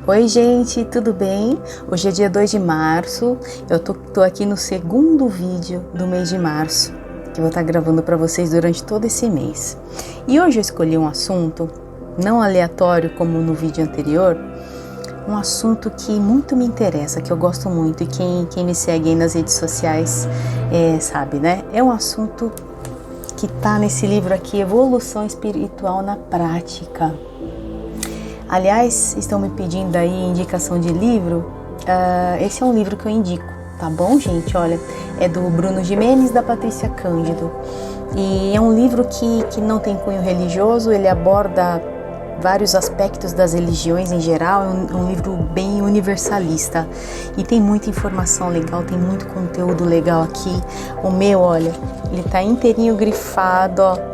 Oi gente, tudo bem? Hoje é dia 2 de março, eu tô aqui no segundo vídeo do mês de março, que eu vou estar gravando para vocês durante todo esse mês. E hoje eu escolhi um assunto, não aleatório como no vídeo anterior, um assunto que muito me interessa, que eu gosto muito, e quem me segue aí nas redes sociais sabe, né? É um assunto que tá nesse livro aqui, Evolução Espiritual na Prática. Aliás, estão me pedindo aí indicação de livro, esse é um livro que eu indico, tá bom, gente? Olha, é do Bruno Gimenez, da Patrícia Cândido, e é um livro que não tem cunho religioso, ele aborda vários aspectos das religiões em geral, é um livro bem universalista, e tem muita informação legal, tem muito conteúdo legal aqui. O meu, olha, ele tá inteirinho grifado, ó.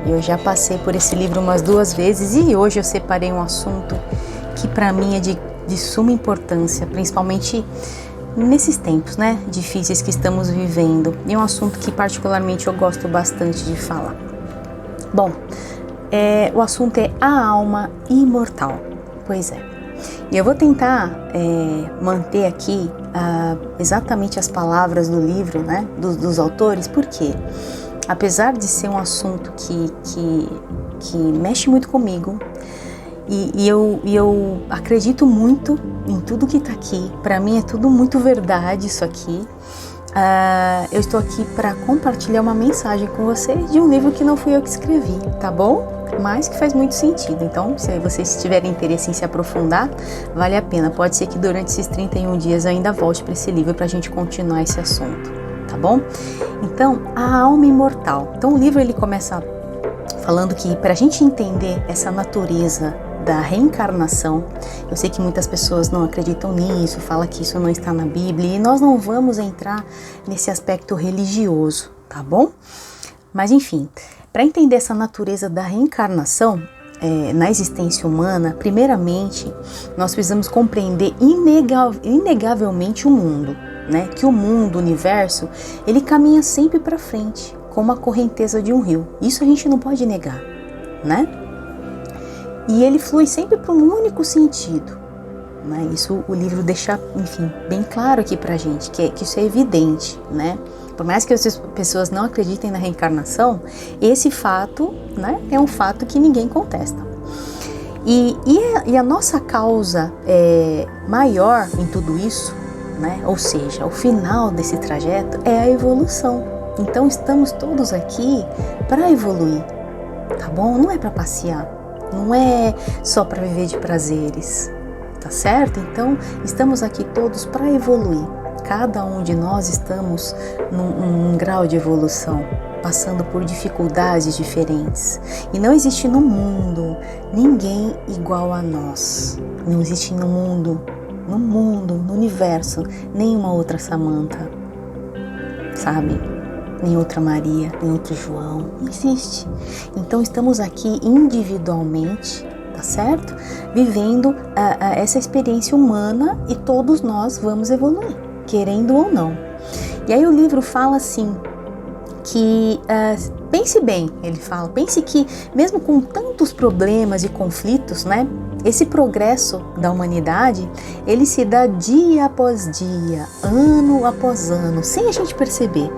Eu já passei por esse livro umas 2 vezes e hoje eu separei um assunto que para mim é de suma importância, principalmente nesses tempos, né, difíceis que estamos vivendo. E é um assunto que particularmente eu gosto bastante de falar. Bom, o assunto é a alma imortal. Pois é. E eu vou tentar manter aqui exatamente as palavras do livro, né, dos autores, porque apesar de ser um assunto que mexe muito comigo, e eu acredito muito em tudo que está aqui, para mim é tudo muito verdade isso aqui, eu estou aqui para compartilhar uma mensagem com vocês de um livro que não fui eu que escrevi, tá bom? Mas que faz muito sentido, então se vocês tiverem interesse em se aprofundar, vale a pena, pode ser que durante esses 31 dias eu ainda volte para esse livro para a gente continuar esse assunto. Tá bom? Então, a alma imortal. Então, o livro ele começa falando que para a gente entender essa natureza da reencarnação, eu sei que muitas pessoas não acreditam nisso, falam que isso não está na Bíblia, e nós não vamos entrar nesse aspecto religioso, tá bom? Mas, enfim, para entender essa natureza da reencarnação na existência humana, primeiramente, nós precisamos compreender inegavelmente o mundo. Né, que o mundo, o universo, ele caminha sempre para frente, como a correnteza de um rio. Isso a gente não pode negar, né? E ele flui sempre para um único sentido, né? Isso o livro deixa, enfim, bem claro aqui pra gente, que isso é evidente, né? Por mais que as pessoas não acreditem na reencarnação, esse fato, né, é um fato que ninguém contesta. E a nossa causa maior em tudo isso, né? Ou seja, o final desse trajeto é a evolução. Então estamos todos aqui para evoluir, tá bom? Não é para passear, não é só para viver de prazeres, tá certo? Então estamos aqui todos para evoluir. Cada um de nós estamos num grau de evolução, passando por dificuldades diferentes. E não existe no mundo ninguém igual a nós. Não existe no mundo, no universo, nenhuma outra Samantha, sabe? Nem outra Maria, nem outro João, não existe. Então estamos aqui individualmente, tá certo? Vivendo essa experiência humana e todos nós vamos evoluir, querendo ou não. E aí o livro fala assim, que pense bem, ele fala, pense que mesmo com tantos problemas e conflitos, né, esse progresso da humanidade, ele se dá dia após dia, ano após ano, sem a gente perceber.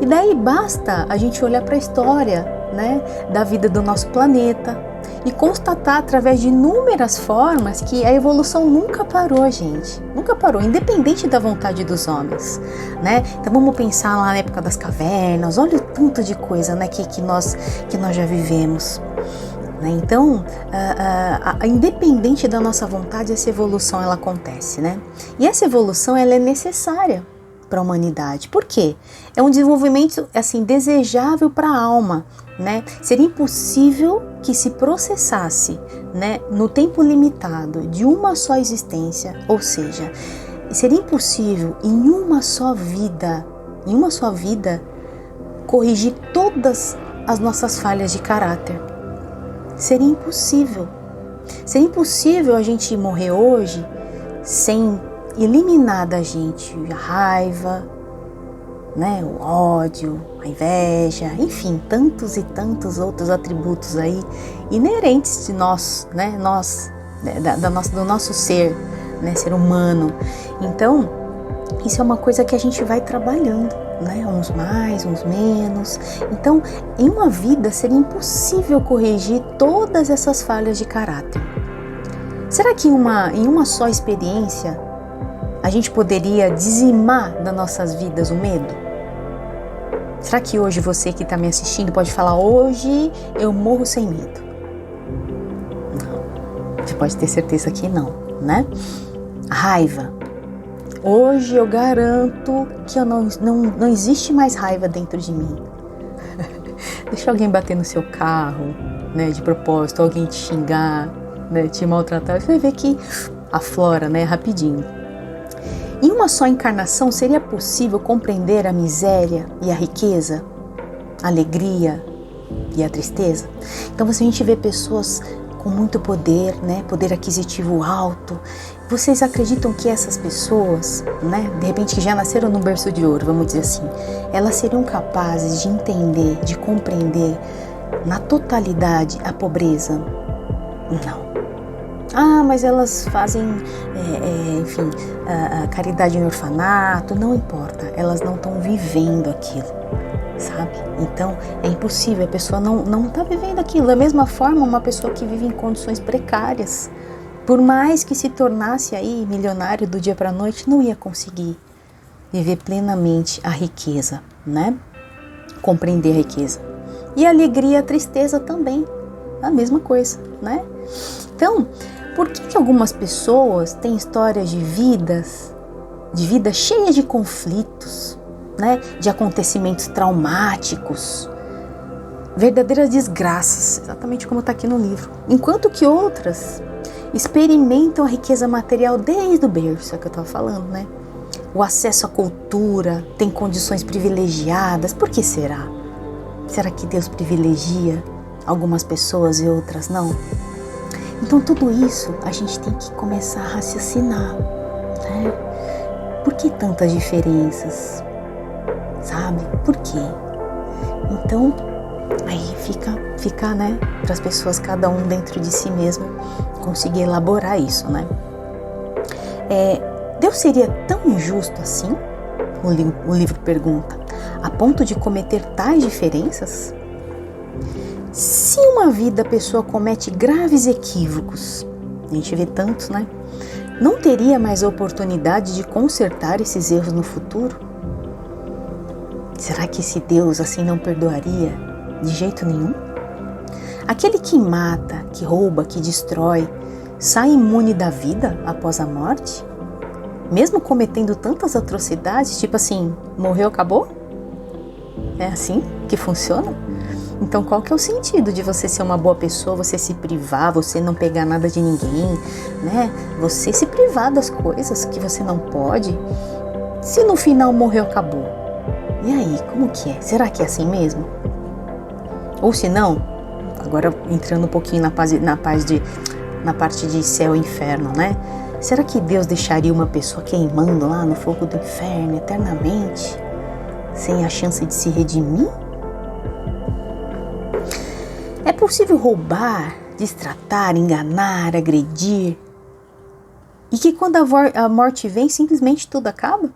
E daí basta a gente olhar para a história, né, da vida do nosso planeta e constatar através de inúmeras formas que a evolução nunca parou, gente. Nunca parou, independente da vontade dos homens, né? Então vamos pensar lá na época das cavernas, olha o tanto de coisa, né, que nós já vivemos. Então, independente da nossa vontade, essa evolução ela acontece, né? E essa evolução ela é necessária para a humanidade. Por quê? É um desenvolvimento assim desejável para a alma, né? Seria impossível que se processasse, né, no tempo limitado de uma só existência, ou seja, seria impossível em uma só vida, corrigir todas as nossas falhas de caráter. Seria impossível. Seria impossível a gente morrer hoje sem eliminar da gente a raiva, né, o ódio, a inveja, enfim, tantos e tantos outros atributos aí inerentes de nós, né, nós do nosso ser, né, ser humano. Então, isso é uma coisa que a gente vai trabalhando, né, uns mais, uns menos. Então, em uma vida seria impossível corrigir todas essas falhas de caráter. Será que em uma só experiência a gente poderia dizimar das nossas vidas o medo? Será que hoje você que está me assistindo pode falar: hoje eu morro sem medo? Não. Você pode ter certeza que não, né? A raiva. Hoje eu garanto que não existe mais raiva dentro de mim. Deixa alguém bater no seu carro, né, de propósito, alguém te xingar, né, te maltratar, você vai ver que aflora, né, rapidinho. Em uma só encarnação seria possível compreender a miséria e a riqueza, a alegria e a tristeza? Então, se a gente vê pessoas com muito poder, né, poder aquisitivo alto, vocês acreditam que essas pessoas, né, de repente que já nasceram num berço de ouro, vamos dizer assim, elas seriam capazes de entender, de compreender na totalidade a pobreza? Não. Ah, mas elas fazem, enfim, a caridade em orfanato, não importa, elas não estão vivendo aquilo, sabe? Então é impossível, a pessoa não está vivendo aquilo. Da mesma forma, uma pessoa que vive em condições precárias, por mais que se tornasse aí milionário do dia para a noite, não ia conseguir viver plenamente a riqueza, né? Compreender a riqueza. E a alegria e a tristeza também, a mesma coisa, né? Então, por que algumas pessoas têm histórias de vida cheias de conflitos, né? De acontecimentos traumáticos, verdadeiras desgraças, exatamente como está aqui no livro, enquanto que outras experimentam a riqueza material desde o berço, é o que eu estava falando, né? O acesso à cultura, tem condições privilegiadas. Por que será? Será que Deus privilegia algumas pessoas e outras não? Então tudo isso a gente tem que começar a raciocinar, né? Por que tantas diferenças? Sabe? Por quê? Então, aí fica, né, para as pessoas, cada um dentro de si mesmo, conseguir elaborar isso, né? Deus seria tão injusto assim? O livro pergunta, a ponto de cometer tais diferenças? Se uma vida a pessoa comete graves equívocos, a gente vê tantos, né? Não teria mais a oportunidade de consertar esses erros no futuro? Será que esse Deus assim não perdoaria de jeito nenhum? Aquele que mata, que rouba, que destrói, sai imune da vida após a morte? Mesmo cometendo tantas atrocidades, tipo assim, morreu, acabou? É assim que funciona? Então qual que é o sentido de você ser uma boa pessoa, você se privar, você não pegar nada de ninguém, né? Você se privar das coisas que você não pode, se no final morreu, acabou. E aí, como que é? Será que é assim mesmo? Ou se não, agora entrando um pouquinho na parte de céu e inferno, né? Será que Deus deixaria uma pessoa queimando lá no fogo do inferno eternamente, sem a chance de se redimir? É possível roubar, destratar, enganar, agredir, e que quando a morte vem, simplesmente tudo acaba?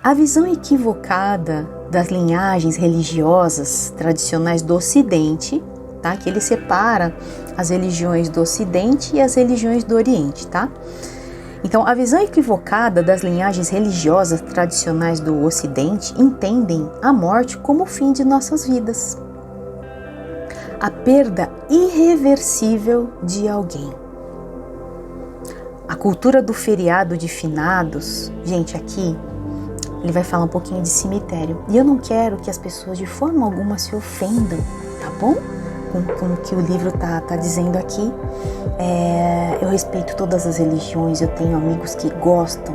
A visão equivocada das linhagens religiosas tradicionais do Ocidente, tá? Que ele separa as religiões do Ocidente e as religiões do Oriente, tá? Então, a visão equivocada das linhagens religiosas tradicionais do Ocidente entendem a morte como o fim de nossas vidas, a perda irreversível de alguém. A cultura do feriado de finados, gente, aqui ele vai falar um pouquinho de cemitério. E eu não quero que as pessoas de forma alguma se ofendam, tá bom? Com o que o livro tá dizendo aqui. Eu respeito todas as religiões, eu tenho amigos que gostam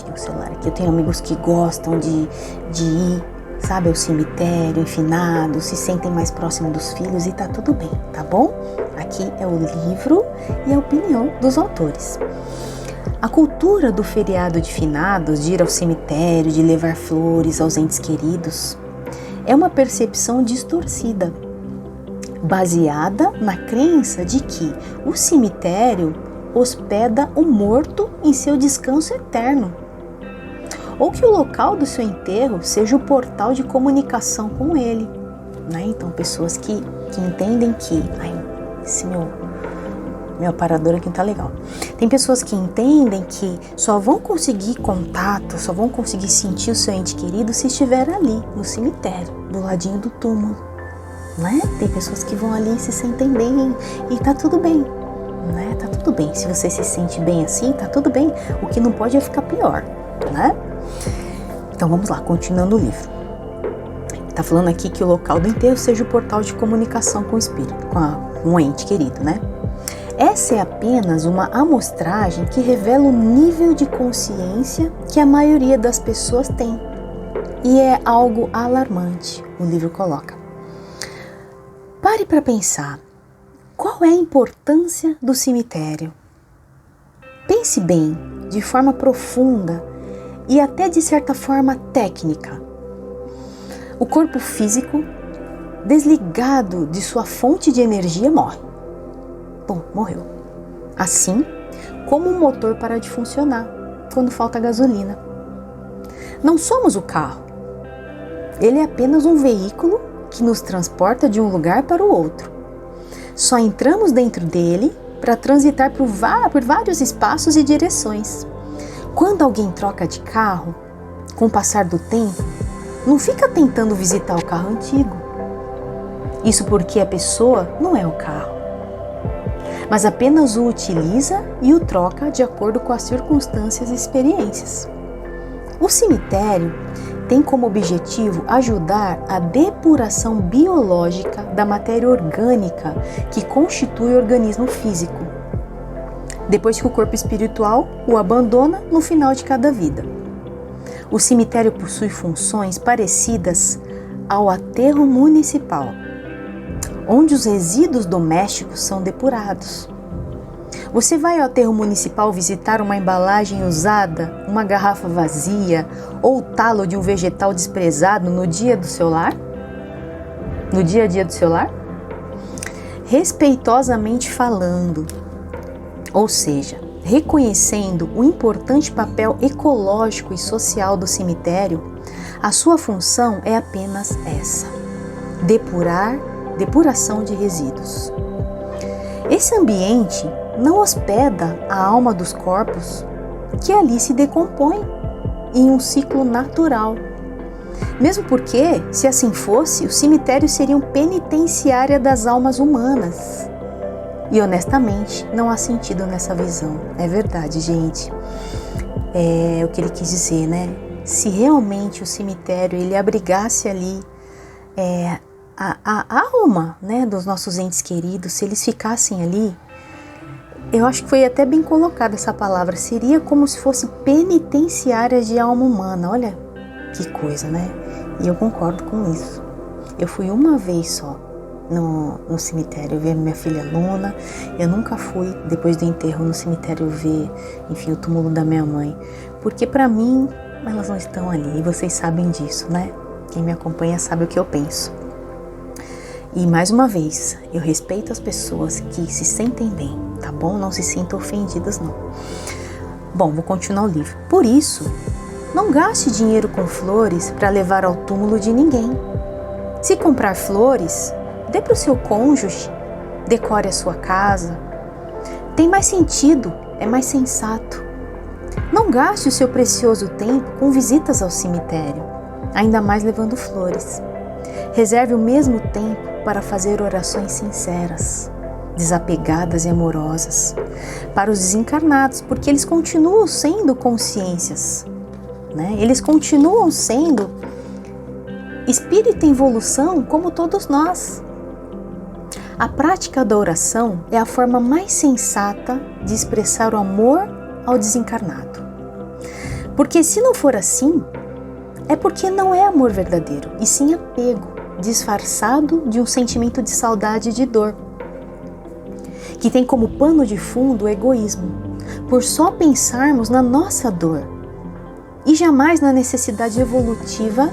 tem um celular aqui. Eu tenho amigos que gostam de ir, sabe, ao cemitério, finado, se sentem mais próximos dos filhos e tá tudo bem, tá bom? Aqui é o livro e a opinião dos autores. A cultura do feriado de finados, de ir ao cemitério, de levar flores aos entes queridos, é uma percepção distorcida. baseada na crença de que o cemitério hospeda o morto em seu descanso eterno, ou que o local do seu enterro seja o portal de comunicação com ele, né? Então, pessoas que entendem que... esse meu aparador aqui não tá legal. Tem pessoas que entendem que só vão conseguir contato, só vão conseguir sentir o seu ente querido se estiver ali, no cemitério, do ladinho do túmulo, né? Tem pessoas que vão ali e se sentem bem e tá tudo bem, né? Tá tudo bem. Se você se sente bem assim, tá tudo bem. O que não pode é ficar pior, né? Então vamos lá, continuando o livro. Tá falando aqui que o local do enterro seja o portal de comunicação com o espírito, com o ente querido, né? Essa é apenas uma amostragem que revela o nível de consciência que a maioria das pessoas tem. E é algo alarmante, o livro coloca. Pare para pensar, qual é a importância do cemitério? Pense bem, de forma profunda e até de certa forma técnica. O corpo físico, desligado de sua fonte de energia, morre. Bom, morreu. Assim como um motor para de funcionar quando falta gasolina. Não somos o carro. Ele é apenas um veículo que nos transporta de um lugar para o outro. Só entramos dentro dele para transitar por vários espaços e direções. Quando alguém troca de carro, com o passar do tempo, não fica tentando visitar o carro antigo. Isso porque a pessoa não é o carro, mas apenas o utiliza e o troca de acordo com as circunstâncias e experiências. O cemitério tem como objetivo ajudar a depuração biológica da matéria orgânica que constitui o organismo físico, depois que o corpo espiritual o abandona no final de cada vida. O cemitério possui funções parecidas ao aterro municipal, onde os resíduos domésticos são depurados. Você vai ao aterro municipal visitar uma embalagem usada, uma garrafa vazia ou o talo de um vegetal desprezado no dia do seu lar? No dia a dia do seu lar? Respeitosamente falando, ou seja, reconhecendo o importante papel ecológico e social do cemitério, a sua função é apenas essa: depuração de resíduos. Esse ambiente não hospeda a alma dos corpos que ali se decompõem em um ciclo natural. Mesmo porque, se assim fosse, o cemitério seria um penitenciária das almas humanas. E honestamente, não há sentido nessa visão. É verdade, gente. É o que ele quis dizer, né? Se realmente o cemitério ele abrigasse ali a alma, né, dos nossos entes queridos, se eles ficassem ali, eu acho que foi até bem colocada essa palavra, seria como se fosse penitenciária de alma humana. Olha que coisa, né? E eu concordo com isso. Eu fui uma vez só no cemitério ver minha filha Luna. Eu nunca fui, depois do enterro, no cemitério ver, enfim, o túmulo da minha mãe, porque para mim, elas não estão ali, e vocês sabem disso, né? Quem me acompanha sabe o que eu penso. E mais uma vez, eu respeito as pessoas que se sentem bem, tá bom? Não se sintam ofendidas, não. Bom, vou continuar o livro. Por isso, não gaste dinheiro com flores para levar ao túmulo de ninguém. Se comprar flores, dê para o seu cônjuge, decore a sua casa. Tem mais sentido, é mais sensato. Não gaste o seu precioso tempo com visitas ao cemitério, ainda mais levando flores. Reserve o mesmo tempo para fazer orações sinceras, desapegadas e amorosas, para os desencarnados, porque eles continuam sendo consciências, né? Eles continuam sendo espírito em evolução como todos nós. A prática da oração é a forma mais sensata de expressar o amor ao desencarnado. Porque se não for assim, é porque não é amor verdadeiro, e sim apego, disfarçado de um sentimento de saudade e de dor, que tem como pano de fundo o egoísmo, por só pensarmos na nossa dor e jamais na necessidade evolutiva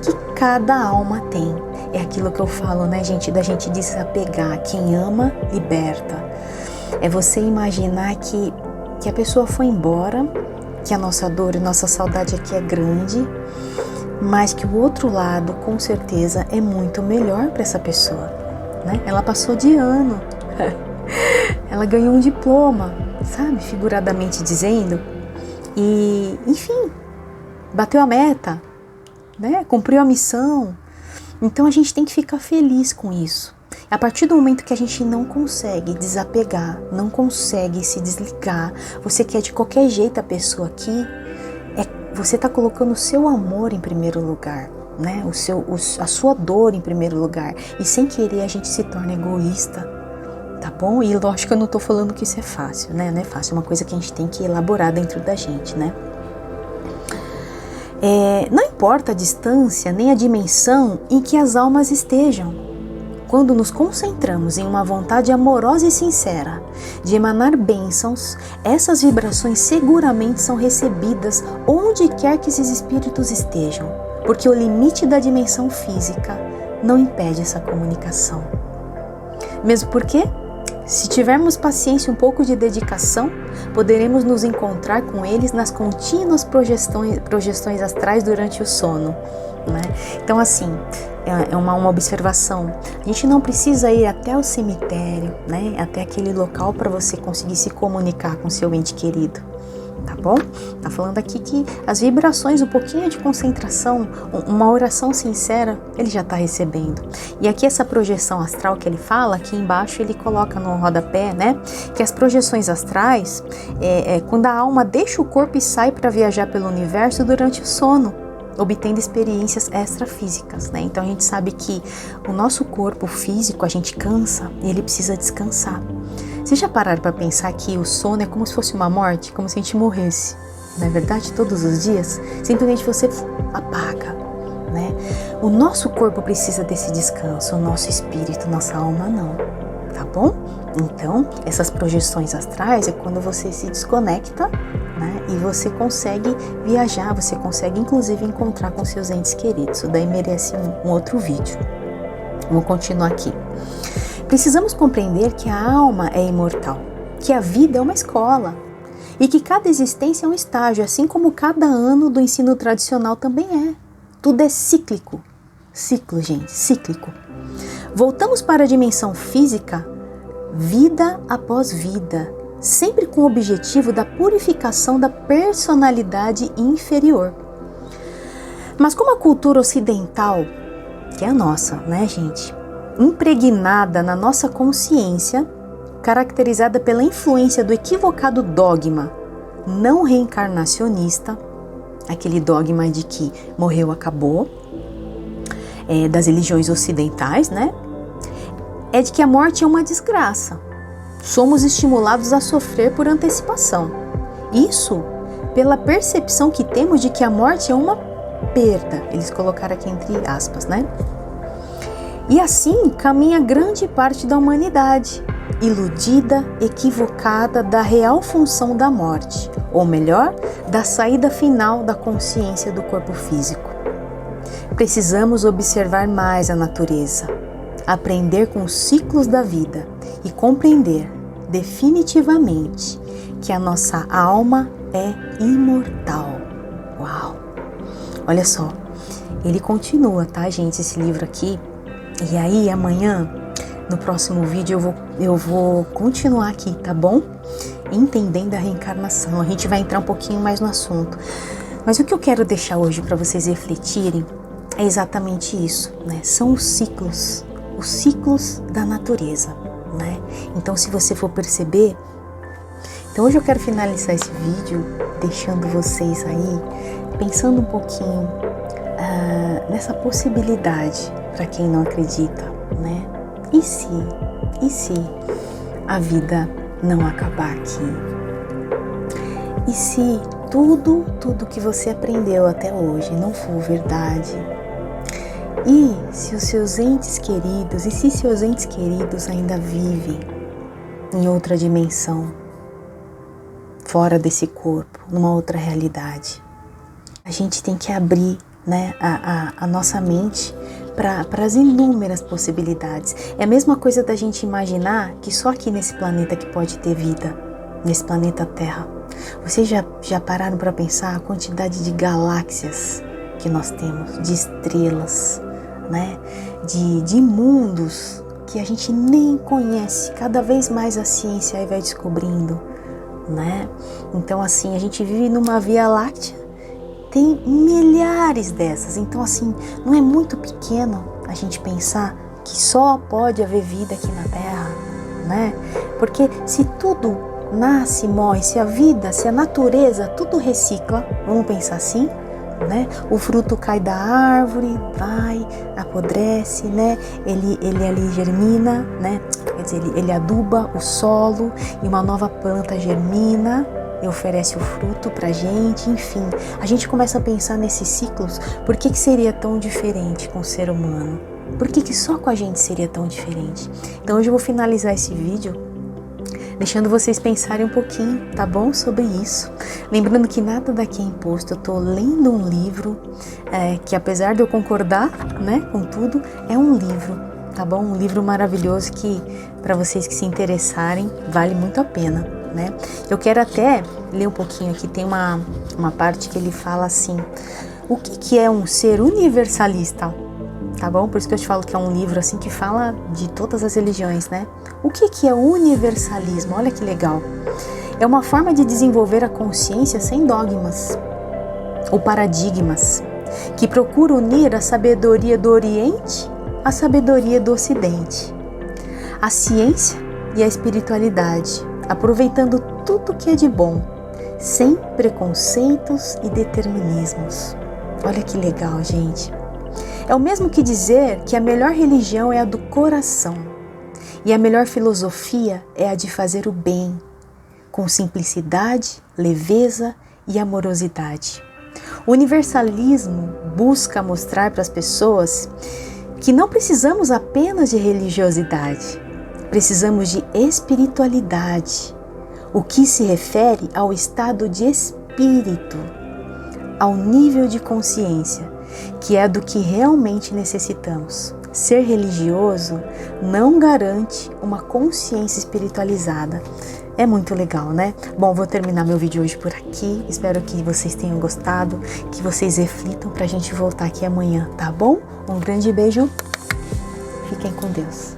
que cada alma tem. é aquilo que eu falo, né, gente, da gente desapegar. Quem ama, liberta. É você imaginar que a pessoa foi embora, que a nossa dor e nossa saudade aqui é grande, mas que o outro lado, com certeza, é muito melhor para essa pessoa, né? Ela passou de ano, ela ganhou um diploma, sabe? Figuradamente dizendo. E, enfim, bateu a meta, né? Cumpriu a missão. Então a gente tem que ficar feliz com isso. A partir do momento que a gente não consegue desapegar, não consegue se desligar, você quer de qualquer jeito a pessoa aqui, você está colocando o seu amor em primeiro lugar, né? A sua dor em primeiro lugar. E sem querer a gente se torna egoísta, tá bom? E lógico que eu não estou falando que isso é fácil, né? Não é fácil, é uma coisa que a gente tem que elaborar dentro da gente, né? Não importa a distância nem a dimensão em que as almas estejam. Quando nos concentramos em uma vontade amorosa e sincera de emanar bênçãos, essas vibrações seguramente são recebidas onde quer que esses espíritos estejam, porque o limite da dimensão física não impede essa comunicação. Mesmo porque, se tivermos paciência e um pouco de dedicação, poderemos nos encontrar com eles nas contínuas projeções astrais durante o sono, né? Então, assim, é uma observação. A gente não precisa ir até o cemitério, né? Até aquele local para você conseguir se comunicar com seu ente querido, tá bom? Tá falando aqui que as vibrações, um pouquinho de concentração, uma oração sincera, ele já tá recebendo. E aqui essa projeção astral que ele fala, aqui embaixo ele coloca no rodapé, né? Que as projeções astrais quando a alma deixa o corpo e sai para viajar pelo universo durante o sono, obtendo experiências extrafísicas, né? Então a gente sabe que o nosso corpo físico, a gente cansa e ele precisa descansar. Vocês já pararam para pensar que o sono é como se fosse uma morte, como se a gente morresse? Não é verdade? Todos os dias, simplesmente você apaga, né? O nosso corpo precisa desse descanso, o nosso espírito, nossa alma não, tá bom? Então, essas projeções astrais é quando você se desconecta, né? E você consegue viajar, você consegue inclusive encontrar com seus entes queridos. Isso daí merece um outro vídeo. Vou continuar aqui. Precisamos compreender que a alma é imortal, que a vida é uma escola e que cada existência é um estágio, assim como cada ano do ensino tradicional também é. Tudo é cíclico. Ciclo, gente, cíclico. Voltamos para a dimensão física, vida após vida, sempre com o objetivo da purificação da personalidade inferior. Mas como a cultura ocidental, que é a nossa, né, gente, impregnada na nossa consciência, caracterizada pela influência do equivocado dogma não reencarnacionista, aquele dogma de que morreu, acabou, das religiões ocidentais, né? É de que a morte é uma desgraça. Somos estimulados a sofrer por antecipação. Isso pela percepção que temos de que a morte é uma perda. Eles colocaram aqui entre aspas, né? E assim caminha grande parte da humanidade, iludida, equivocada da real função da morte, ou melhor, da saída final da consciência do corpo físico. Precisamos observar mais a natureza, aprender com os ciclos da vida e compreender definitivamente que a nossa alma é imortal. Uau! Olha só, ele continua, tá, gente, esse livro aqui. E aí, amanhã, no próximo vídeo, eu vou continuar aqui, tá bom? Entendendo a reencarnação. A gente vai entrar um pouquinho mais no assunto. Mas o que eu quero deixar hoje para vocês refletirem é exatamente isso, né? São os ciclos da natureza, né? Então, se você for perceber... Então, hoje eu quero finalizar esse vídeo deixando vocês aí pensando um pouquinho nessa possibilidade para quem não acredita, né? E se a vida não acabar aqui? E se tudo que você aprendeu até hoje não for verdade? E se os seus entes queridos, e se seus entes queridos ainda vivem em outra dimensão, fora desse corpo, numa outra realidade? A gente tem que abrir, né, a nossa mente para as inúmeras possibilidades. É a mesma coisa da gente imaginar que só aqui nesse planeta que pode ter vida, nesse planeta Terra. Vocês já pararam para pensar a quantidade de galáxias que nós temos, de estrelas, né? De mundos que a gente nem conhece. Cada vez mais a ciência aí vai descobrindo, né? Então assim, a gente vive numa Via Láctea, tem milhares dessas. Então assim, não é muito pequeno a gente pensar que só pode haver vida aqui na Terra, né? Porque se tudo nasce, morre, se a vida, se a natureza, tudo recicla, vamos pensar assim, né? O fruto cai da árvore, vai, apodrece, né? Ele ali germina, né? Quer dizer, ele aduba o solo e uma nova planta germina e oferece o fruto pra gente, enfim. A gente começa a pensar nesses ciclos. Por que seria tão diferente com o ser humano? Por que só com a gente seria tão diferente? Então hoje eu vou finalizar esse vídeo deixando vocês pensarem um pouquinho, tá bom? Sobre isso. Lembrando que nada daqui é imposto. Eu tô lendo um livro que, apesar de eu concordar, né, com tudo, é um livro, tá bom? Um livro maravilhoso que, para vocês que se interessarem, vale muito a pena, né? Eu quero até ler um pouquinho aqui. Tem uma parte que ele fala assim: o que é um ser universalista? Tá bom? Por isso que eu te falo que é um livro assim que fala de todas as religiões, né? O que é o universalismo? Olha que legal. É uma forma de desenvolver a consciência sem dogmas ou paradigmas, que procura unir a sabedoria do Oriente à sabedoria do Ocidente, a ciência e a espiritualidade, aproveitando tudo que é de bom, sem preconceitos e determinismos. Olha que legal, gente. É o mesmo que dizer que a melhor religião é a do coração e a melhor filosofia é a de fazer o bem, com simplicidade, leveza e amorosidade. O universalismo busca mostrar para as pessoas que não precisamos apenas de religiosidade, precisamos de espiritualidade, o que se refere ao estado de espírito, ao nível de consciência, que é do que realmente necessitamos. Ser religioso não garante uma consciência espiritualizada. É muito legal, né? Bom, vou terminar meu vídeo hoje por aqui. Espero que vocês tenham gostado, que vocês reflitam pra gente voltar aqui amanhã, tá bom? Um grande beijo. Fiquem com Deus.